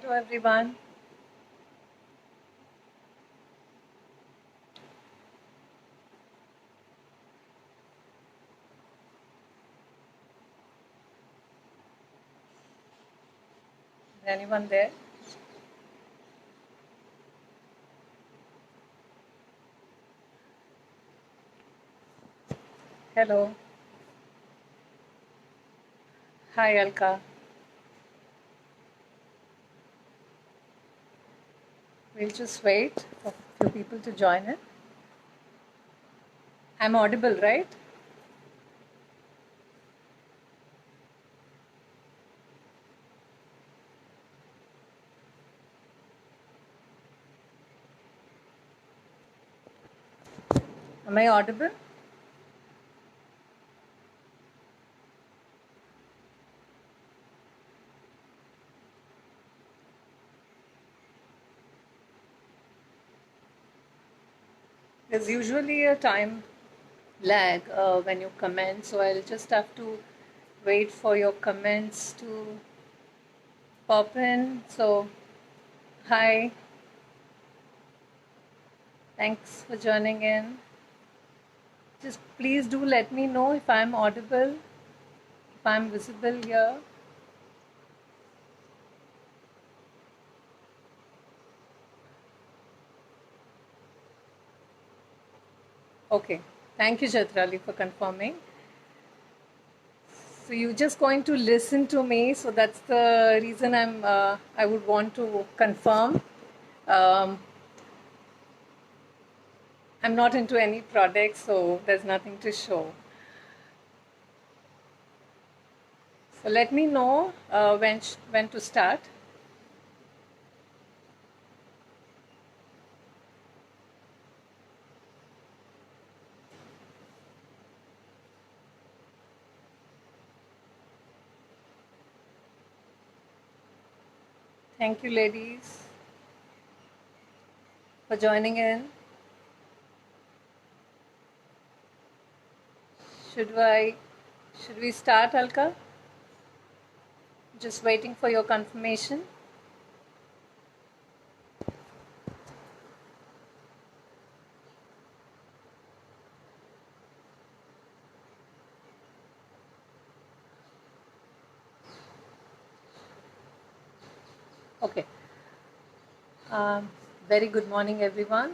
Hello, everyone. Is anyone there? Hello. Hi, Alka. We'll just wait for a few people to join in. I'm audible, right? Am I audible? There's usually a time lag when you comment, so I'll just have to wait for your comments to pop in. So, hi. Thanks for joining in. Just please do let me know if I'm audible, if I'm visible here. Okay. Thank you, Chatrali, for confirming. So you're just going to listen to me. So that's the reason I would want to confirm. Um, I'm not into any products, so there's nothing to show. So let me know when to start. Thank you, ladies, for joining in. Should I? Should we start, Alka? Just waiting for your confirmation. Okay. Very good morning, everyone.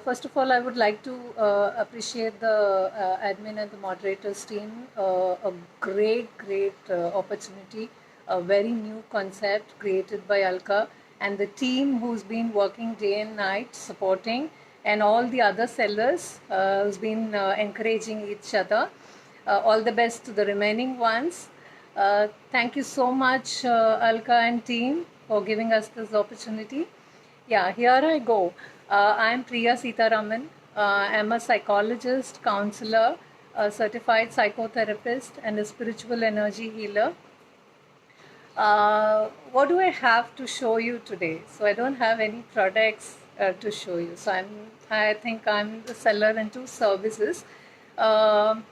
First of all, I would like to appreciate the admin and the moderators team. A great opportunity, a very new concept created by Alka and the team who's been working day and night supporting, and all the other sellers who's been encouraging each other. All the best to the remaining ones. Thank you so much, Alka and team, for giving us this opportunity. Yeah, here I go. I'm Priya Sitaraman. I'm a psychologist, counselor, a certified psychotherapist, and a spiritual energy healer. What do I have to show you today? So I don't have any products to show you. So I think I'm the seller into services. Um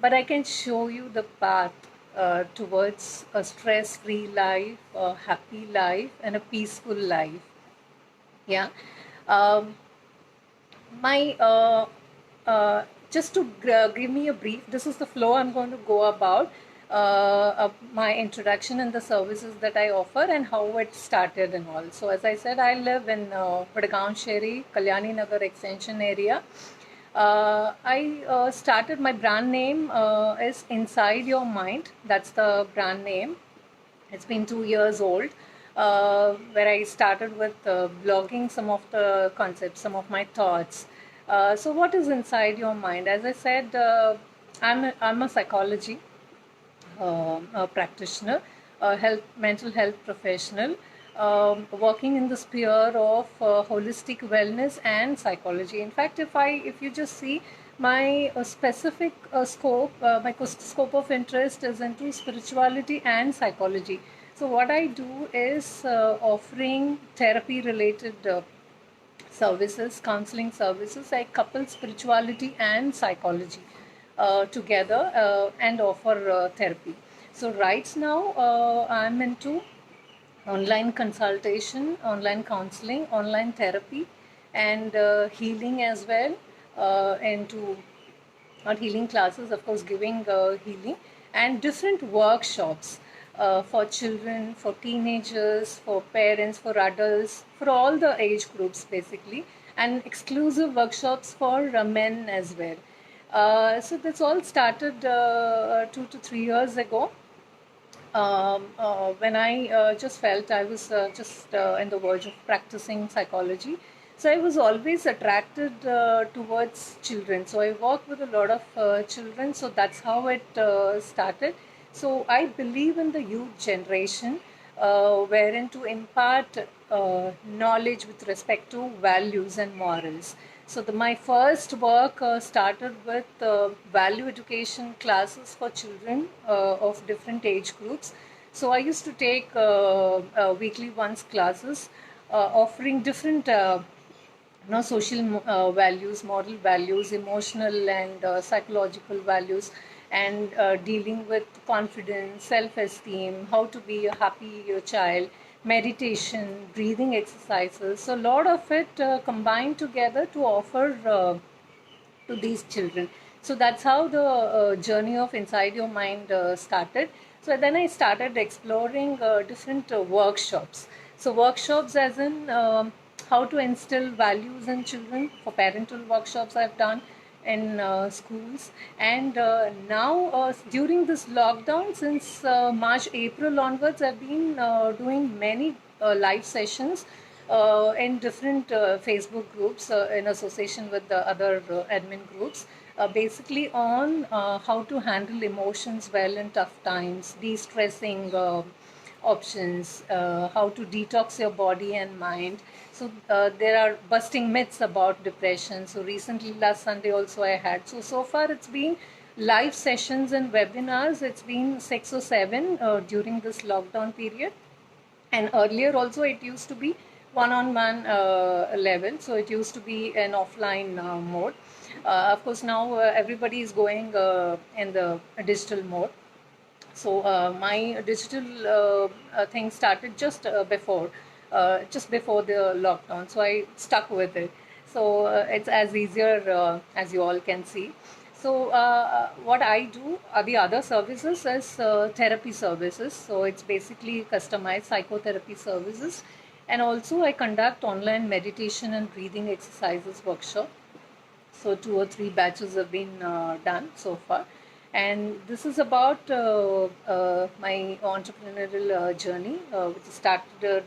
but I can show you the path towards a stress-free life, a happy life, and a peaceful life. Yeah. Um, my just to give me a brief, this is the flow I'm going to go about my introduction and the services that I offer and how it started and all. So as I said, I live in Vadgaon Sheri, Kalyani Nagar extension area. I started, my brand name is Inside Your Mind. That's the brand name. It's been 2 years old, where I started with blogging some of the concepts, some of my thoughts. So, what is inside your mind? As I said, I'm a psychology a practitioner, a mental health professional, working in the sphere of holistic wellness and psychology. In fact, if you just see my specific scope, scope of interest is into spirituality and psychology. So what I do is offering therapy related services, counseling services. I couple spirituality and psychology together and offer therapy. So right now I'm into online consultation, online counseling, online therapy, and healing as well, into not healing classes, of course, giving healing, and different workshops for children, for teenagers, for parents, for adults, for all the age groups basically, and exclusive workshops for men as well. So this all started 2 to 3 years ago, when I just felt I was just in the verge of practicing psychology. So I was always attracted towards children. So I work with a lot of children. So that's how it started. So I believe in the youth generation, wherein to impart knowledge with respect to values and morals. So my first work started with value education classes for children of different age groups. So I used to take weekly once classes, offering different social values, moral values, emotional and psychological values, and dealing with confidence, self-esteem, how to be a happy child, meditation, breathing exercises. So a lot of it combined together to offer to these children. So that's how the journey of Inside Your Mind started. So then I started exploring different workshops. So workshops as in how to instill values in children. For parental workshops I've done in schools, and now during this lockdown, since March April onwards, I've been doing many live sessions in different Facebook groups in association with the other admin groups, basically on how to handle emotions well in tough times, de-stressing options, how to detox your body and mind. So there are busting myths about depression. So recently, last Sunday also I had. So far it's been live sessions and webinars. It's been 6 or 7 during this lockdown period, and earlier also it used to be one-on-one level, so it used to be an offline mode. Of course now everybody is going in the digital mode. So my digital thing started just before the lockdown, so I stuck with it. So it's as easier as you all can see. So what I do are the other services as therapy services. So it's basically customized psychotherapy services, and also I conduct online meditation and breathing exercises workshop. So 2 or 3 batches have been done so far, and this is about my entrepreneurial journey, which started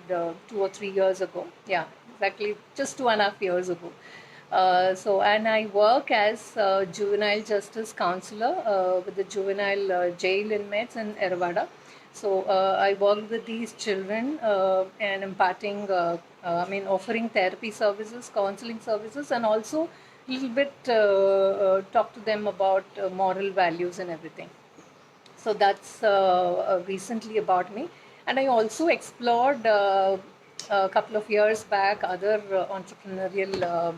2 or 3 years ago. Yeah, exactly, just 2.5 years ago. And I work as juvenile justice counselor with the juvenile jail inmates in Ervada. So I work with these children and imparting, offering therapy services, counseling services, and also a little bit talk to them about moral values and everything. So that's recently about me. And I also explored a couple of years back other entrepreneurial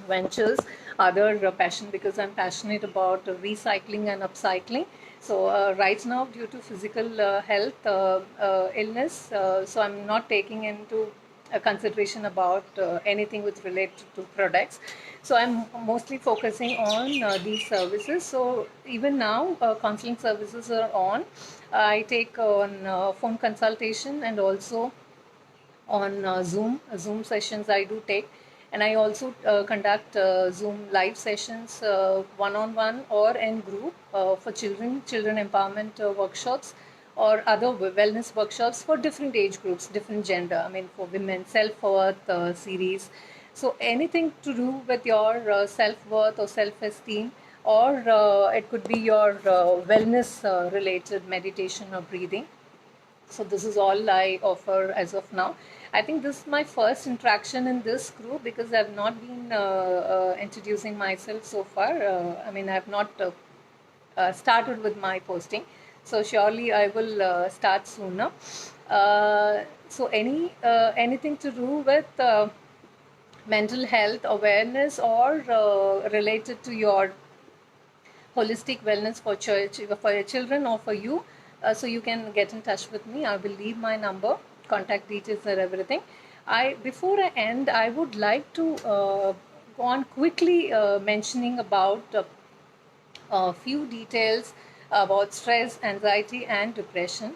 ventures, other passion, because I'm passionate about recycling and upcycling. So right now, due to physical health illness, so I'm not taking into consideration about anything with related to products. So I'm mostly focusing on these services. So even now, counseling services are on. I take on phone consultation, and also on Zoom sessions I do take, and I also conduct Zoom live sessions, one-on-one or in group, for children empowerment workshops, or other wellness workshops for different age groups, different gender. I mean, for women, self-worth series. So anything to do with your self-worth or self-esteem, or it could be your wellness related meditation or breathing. So this is all I offer as of now. I think this is my first interaction in this group, because I've not been introducing myself so far. I've not started with my posting. So surely I will start sooner. So anything to do with mental health awareness, or related to your holistic wellness for church, for your children or for you, so you can get in touch with me. I will leave my number contact details and everything. Before I end, I would like to go on quickly mentioning about a few details about stress, anxiety, and depression,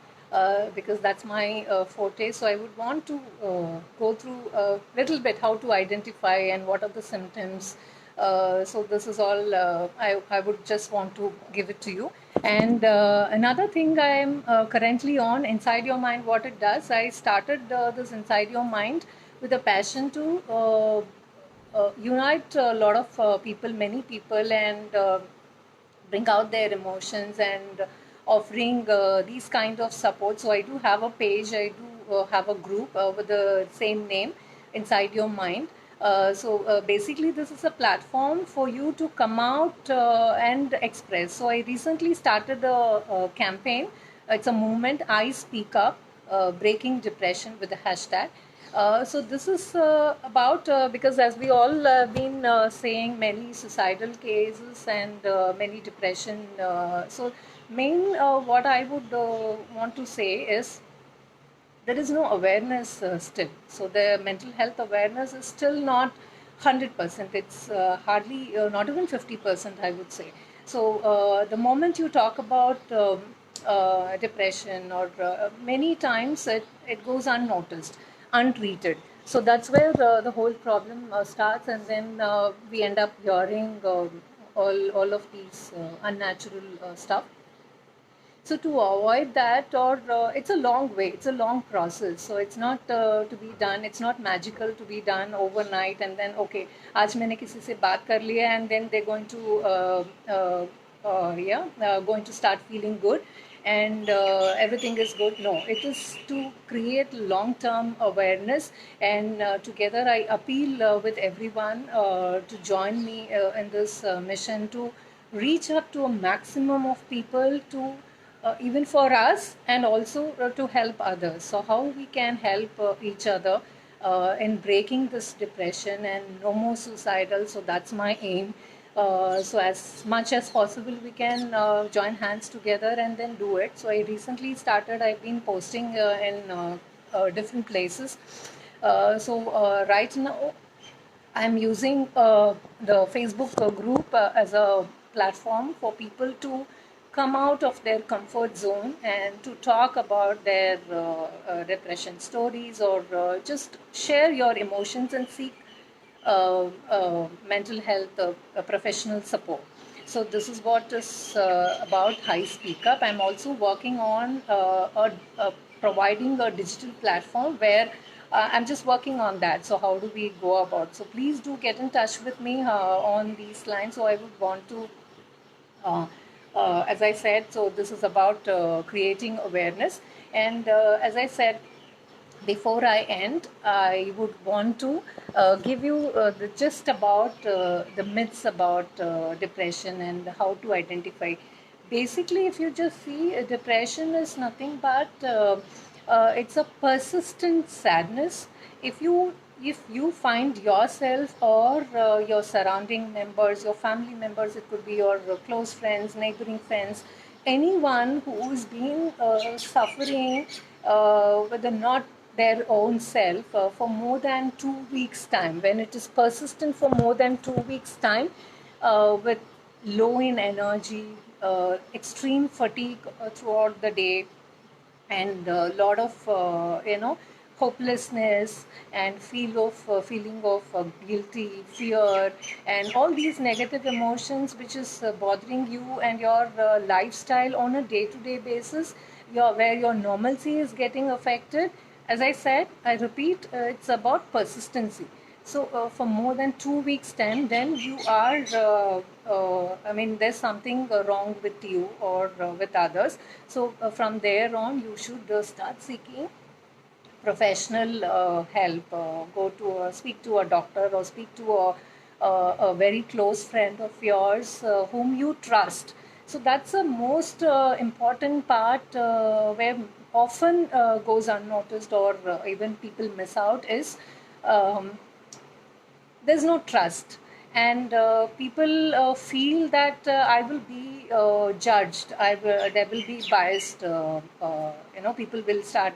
because that's my forte. So I would want to go through a little bit how to identify and what are the symptoms. So this is all I would just want to give it to you. And another thing I am currently on, Inside Your Mind, what it does, I started this Inside Your Mind with a passion to unite a lot of people, many people, and bring out their emotions and offering these kind of support. So I do have a page, I do have a group with the same name, Inside Your Mind. Basically, this is a platform for you to come out and express. So I recently started a campaign. It's a movement, I Speak Up, Breaking Depression, with the hashtag. So this is about because as we all been saying, many suicidal cases and many depression. So main what I would want to say is there is no awareness still. So the mental health awareness is still not 100%. It's hardly not even 50%, I would say. So the moment you talk about depression, or many times it goes unnoticed, untreated. So that's where the whole problem starts, and then we end up hearing all of these unnatural stuff. So to avoid that, or it's a long way, it's a long process. So it's not to be done. It's not magical to be done overnight. And then okay, आज मैंने किसी से बात कर लिया, and then they're going to going to start feeling good, and everything is good. No, it is to create long-term awareness. And together, I appeal with everyone to join me in this mission to reach up to a maximum of people, to even for us, and also to help others. So how we can help each other in breaking this depression and no more suicidal. So that's my aim. So as much as possible we can join hands together and then do it. So I recently started, I've been posting in different places. Right now I'm using the Facebook group as a platform for people to come out of their comfort zone and to talk about their depression stories, or just share your emotions and seek mental health professional support. So this is what is about High Speak Up. I'm also working on providing a digital platform where I'm just working on that. So how do we go about? So please do get in touch with me on these lines. So I would want to as I said, so this is about creating awareness. And as I said, before I end, I would want to give you the gist about the myths about depression and how to identify. Basically, if you just see, depression is nothing but it's a persistent sadness. If you find yourself, or your surrounding members, your family members, it could be your close friends, neighboring friends, anyone who is being suffering with the not their own self for more than 2 weeks time, when it is persistent for more than 2 weeks time, with low in energy, extreme fatigue throughout the day, and a lot of hopelessness, and feeling of guilty, fear, and all these negative emotions which is bothering you and your lifestyle on a day to day basis, where your normalcy is getting affected. As I said, I repeat, it's about persistency. So for more than 2 weeks time, then you are I mean, there's something wrong with you, or with others. So from there on, you should start seeking professional help. Go to speak to a doctor, or speak to a very close friend of yours whom you trust. So that's the most important part, where often goes unnoticed, or even people miss out, is um, there's no trust. and people feel that I will be judged. There will be biased. People will start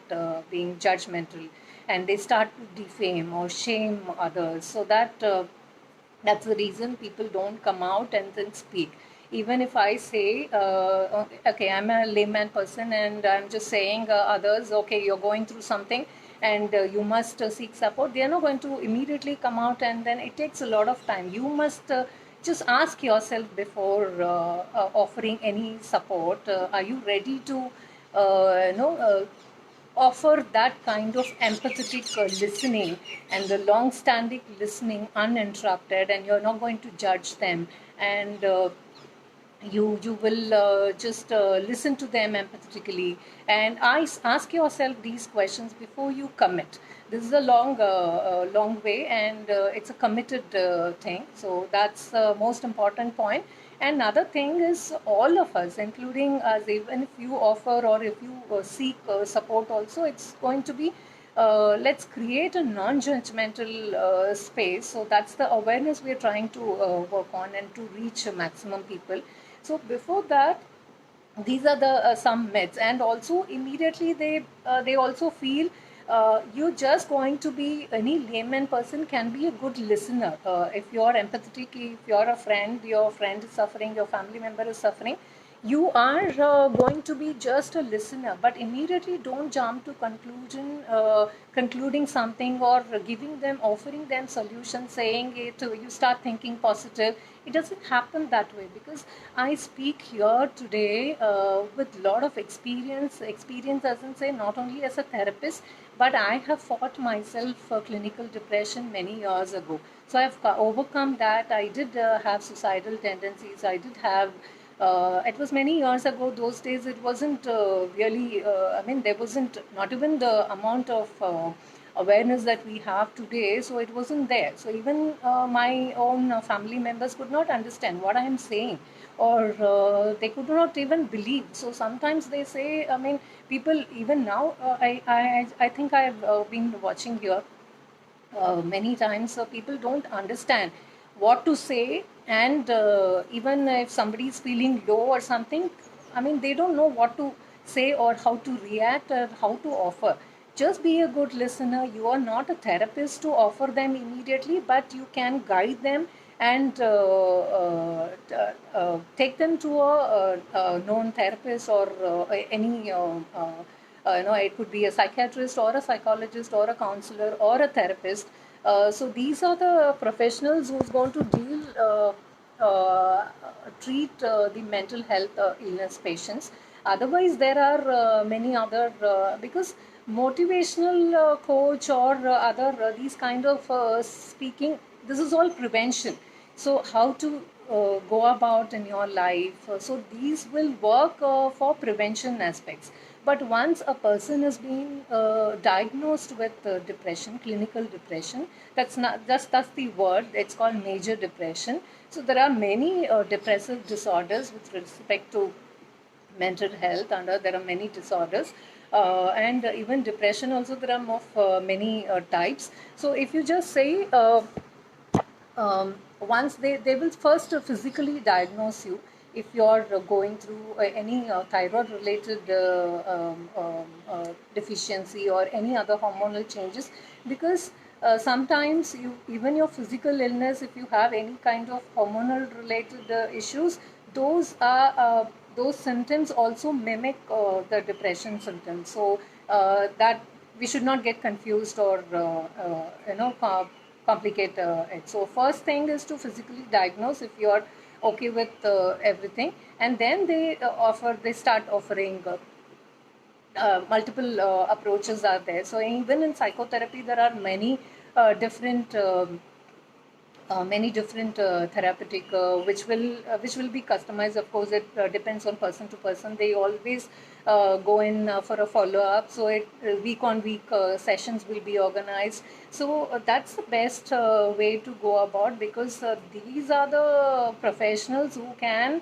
being judgmental, and they start to defame or shame others. So that's the reason people don't come out and then speak. Even if I say, okay, I'm a layman person and I'm just saying others, okay, you're going through something and you must seek support, they are not going to immediately come out, and then it takes a lot of time. You must just ask yourself before offering any support, are you ready to offer that kind of empathetic listening and the long standing listening uninterrupted, and you're not going to judge them, and you will just listen to them empathetically, and ask yourself these questions before you commit. This is a long way, and it's a committed thing. So that's the most important point. And another thing is, all of us, including us, even if you offer or if you seek support also, it's going to be let's create a non-judgmental space. So that's the awareness we're trying to work on and to reach maximum people. So before that, these are the some myths, and also immediately they also feel you're just going to be, any layman person can be a good listener if you're empathetic, if you're a friend, your friend is suffering, your family member is suffering, you are going to be just a listener, but immediately don't jump to concluding something or giving them, offering them solutions, saying it, you start thinking positive. It doesn't happen that way, because I speak here today with lot of experience doesn't say not only as a therapist, but I have fought myself for clinical depression many years ago. So I've overcome that. I did have suicidal tendencies. I did have it was many years ago. Those days it wasn't really, I mean, there wasn't, not even the amount of awareness that we have today. So it wasn't there. So even my own family members could not understand what I am saying, or they could not even believe. So sometimes they say, I mean, people even now, I think I've been watching here many times people don't understand what to say, and even if somebody is feeling low or something, I mean, they don't know what to say or how to react or how to offer. Just be a good listener. You are not a therapist to offer them immediately, but you can guide them and take them to a known therapist, or any it could be a psychiatrist or a psychologist or a counselor or a therapist. So these are the professionals who's going to treat the mental health illness patients. Otherwise, there are many other, because motivational coach or other these kind of speaking, this is all prevention. So how to go about in your life, so these will work for prevention aspects. But once a person has been diagnosed with depression, clinical depression, that's not just, that's the word, it's called major depression. So there are many depressive disorders with respect to mental health. Under there are many disorders, and even depression also there are of many types. So if you just say once they will first physically diagnose you if you're going through any thyroid related deficiency or any other hormonal changes, because sometimes you, even your physical illness, if you have any kind of hormonal related issues, those are those symptoms also mimic the depression symptoms. So that we should not get confused or complicate it. So first thing is to physically diagnose if you are okay with everything, and then they start offering multiple approaches are there. So even in psychotherapy there are different many different therapeutic which will be customized. Of course, it depends on person to person. They always go in for a follow up. So it week on week sessions will be organized. So that's the best way to go about, because these are the professionals who can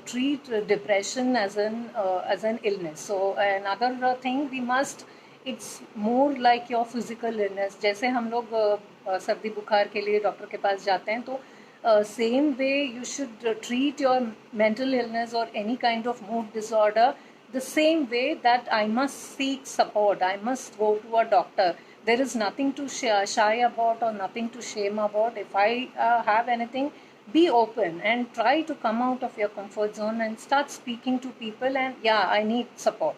treat depression as an illness. So another thing we must, it's more like your physical illness. जैसे हम लोग सर्दी बुखार के लिए doctor के पास जाते हैं, तो same way you should treat your mental illness or any kind of mood disorder the same way, that I must seek support, I must go to a doctor. There is nothing to shy about or nothing to shame about. If I have anything, be open and try to come out of your comfort zone and start speaking to people, and yeah, I need support,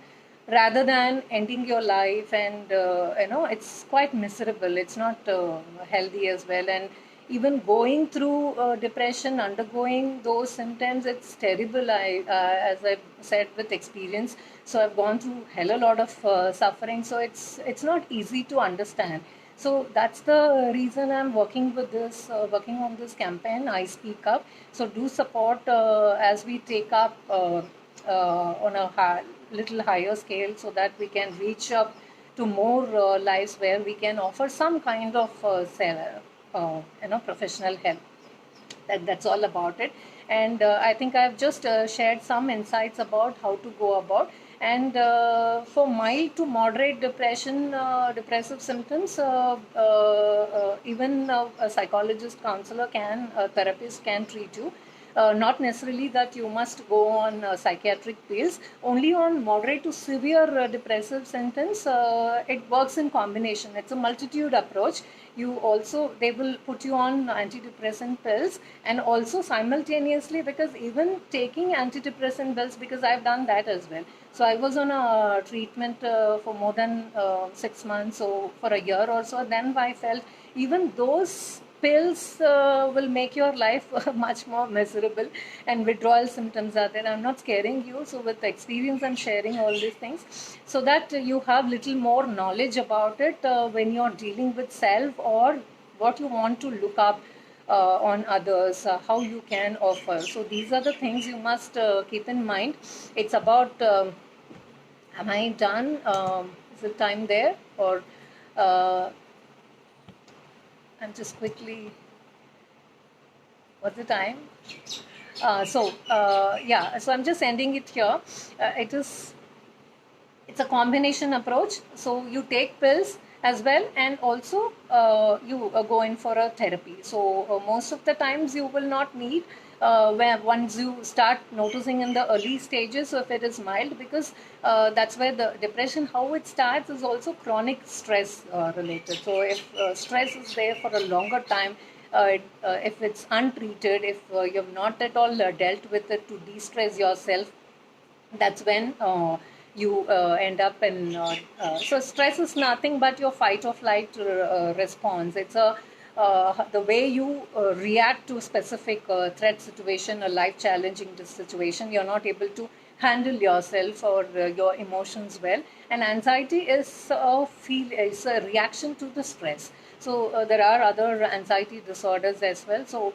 rather than ending your life. And it's quite miserable, it's not healthy as well. And even going through depression, undergoing those symptoms, it's terrible. As I've said with experience, so I've gone through hell a lot of suffering, so it's not easy to understand. So that's the reason I'm working on this campaign, I Speak Up. So do support as we take up on a little higher scale, so that we can reach up to more lives where we can offer some kind of professional help. That's all about it. And I think I've just shared some insights about how to go about. And for mild to moderate depressive symptoms, even a psychologist, counselor can, a therapist can treat you. Not necessarily that you must go on psychiatric pills. Only on moderate to severe depressive symptoms, it works in combination. It's a multitude approach. They will put you on antidepressant pills, and also simultaneously, because even taking antidepressant pills, because I've done that as well. So I was on a treatment for more than 6 months, so for a year or so. Then I felt even those pills will make your life much more miserable, and withdrawal symptoms are there. I'm not scaring you, so with experience I'm sharing all these things, so that you have little more knowledge about it when you're dealing with self, or what you want to look up on others, how you can offer. So these are the things you must keep in mind. It's about am I done? Is the time there, or uh, I'm just quickly, what's the time? So I'm just ending it here. It's a combination approach. So you take pills as well, and also you go in for a therapy. So most of the times you will not need, where once you start noticing in the early stages, so if it is mild, because that's where the depression, how it starts, is also chronic stress related. So if stress is there for a longer time, if it's untreated, if you have not at all dealt with it to de-stress yourself, that's when you end up in so stress is nothing but your fight or flight response. It's a the way you react to a specific threat situation, a life challenging situation. You're not able to handle yourself or your emotions well, and anxiety is a reaction to the stress. So there are other anxiety disorders as well. So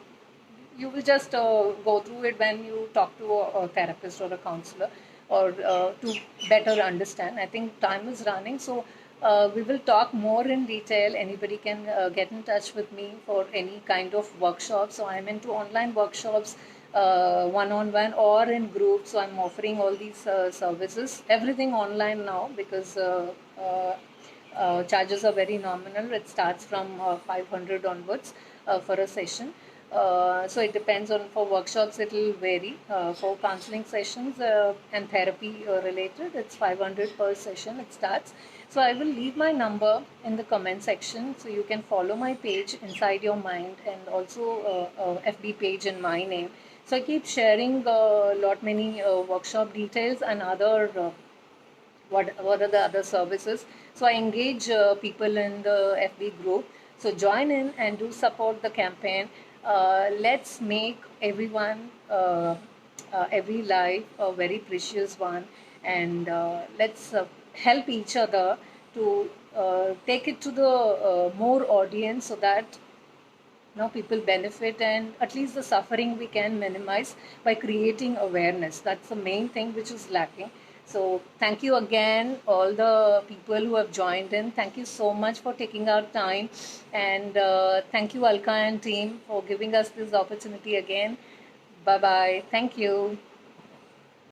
you will just go through it when you talk to a therapist or a counselor, or to better understand. I think time is running, so we will talk more in detail. Anybody can get in touch with me for any kind of workshop. So I'm into online workshops, one-on-one or in group. So I'm offering all these services, everything online now, because charges are very nominal. It starts from 500 onwards for a session. So it depends on, for workshops it will vary. For counseling sessions and therapy related, it's 500 per session it starts. So I will leave my number in the comment section, so you can follow my page Inside Your Mind, and also FB page in my name. So I keep sharing lot many workshop details and other what are the other services. So I engage people in the FB group. So join in and do support the campaign. Let's make every life a very precious one, and let's help each other to take it to the more audience, so that people benefit, and at least the suffering we can minimize by creating awareness. That's the main thing which is lacking. So thank you again, all the people who have joined in. Thank you so much for taking out time, and thank you Alka and team for giving us this opportunity again. Bye bye. Thank you.